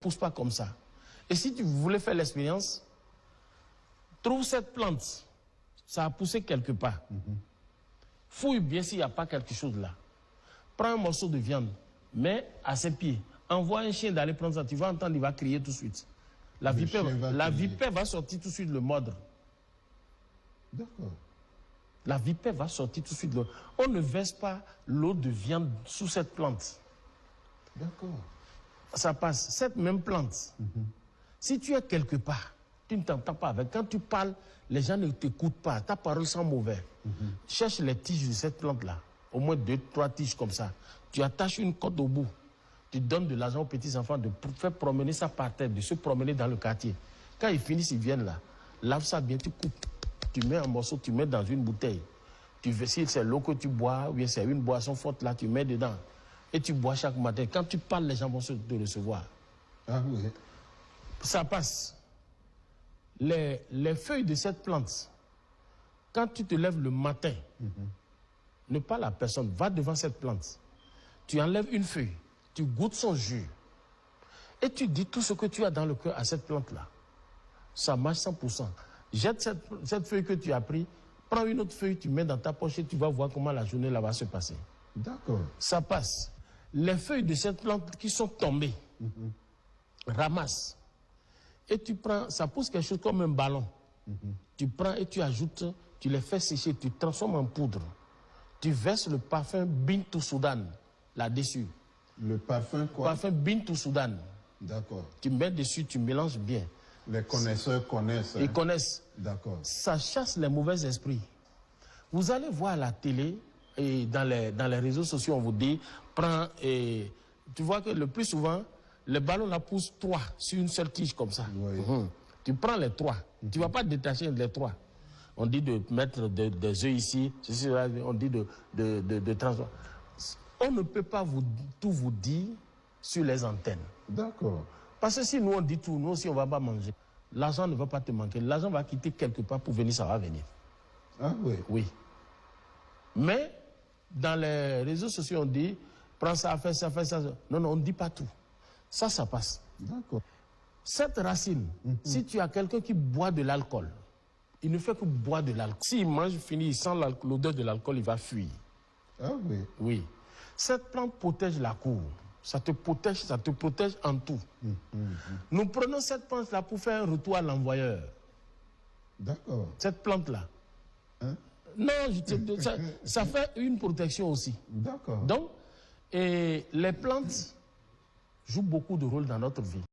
pousse pas comme ça. Et si tu voulais faire l'expérience, trouve cette plante. Ça a poussé quelque part. Fouille bien s'il n'y a pas quelque chose là. Prends un morceau de viande, mets à ses pieds. Envoie un chien d'aller prendre ça. Tu vas entendre, il va crier tout de suite. La vipère va sortir tout de suite le mordre. D'accord. La vipère va sortir tout de suite. On ne verse pas l'eau de viande sous cette plante. D'accord. Ça passe. Cette même plante, si tu es quelque part, tu ne t'entends pas avec. Quand tu parles, les gens ne t'écoutent pas. Ta parole sent mauvais. Cherche les tiges de cette plante-là. Au moins 2-3 tiges comme ça. Tu attaches une corde au bout. Tu donnes de l'argent aux petits-enfants de faire promener ça par terre, de se promener dans le quartier. Quand ils finissent, ils viennent là. Lave ça bien, tu coupes. Tu mets un morceau, tu mets dans une bouteille. Tu veux, si c'est l'eau que tu bois, ou bien c'est une boisson forte là, tu mets dedans. Et tu bois chaque matin. Quand tu parles, les gens vont te recevoir. Ah oui. Ça passe. Les feuilles de cette plante, quand tu te lèves le matin, ne parle à personne, va devant cette plante. Tu enlèves une feuille, tu goûtes son jus. Et tu dis tout ce que tu as dans le cœur à cette plante-là. Ça marche 100%. Jette cette feuille que tu as prise, prends une autre feuille, tu mets dans ta poche et tu vas voir comment la journée là va se passer. D'accord. Ça passe. Les feuilles de cette plante qui sont tombées, ramasse. Et tu prends, ça pousse quelque chose comme un ballon. Tu prends et tu ajoutes, tu les fais sécher, tu transformes en poudre. Tu verses le parfum Bintou Soudan là-dessus. Le parfum quoi? Parfum Bintou Soudan. D'accord. Tu mets dessus, tu mélanges bien. Les connaisseurs connaissent. Ils connaissent. D'accord. Ça chasse les mauvais esprits. Vous allez voir à la télé et dans les réseaux sociaux, on vous dit, prends et tu vois que le plus souvent, le ballon la pousse 3 sur une seule tige comme ça. Oui. Tu prends les 3. Tu ne vas pas détacher les 3. On dit de mettre des œufs ici, on dit de transformer. On ne peut pas tout vous dire sur les antennes. D'accord. Parce que si nous on dit tout, nous aussi on ne va pas manger. L'argent ne va pas te manquer. L'argent va quitter quelque part pour venir, ça va venir. Ah oui. Oui. Mais dans les réseaux sociaux, on dit, prends ça, fais ça, fais ça. Non, non, on ne dit pas tout. Ça passe. D'accord. Cette racine, si tu as quelqu'un qui boit de l'alcool, il ne fait que boire de l'alcool. S'il mange, il sent l'odeur de l'alcool, il va fuir. Ah oui. Oui. Cette plante protège la cour. Ça te protège en tout. Nous prenons cette plante-là pour faire un retour à l'envoyeur. D'accord. Cette plante-là. Hein? Non, ça fait une protection aussi. D'accord. Donc, les plantes jouent beaucoup de rôle dans notre vie.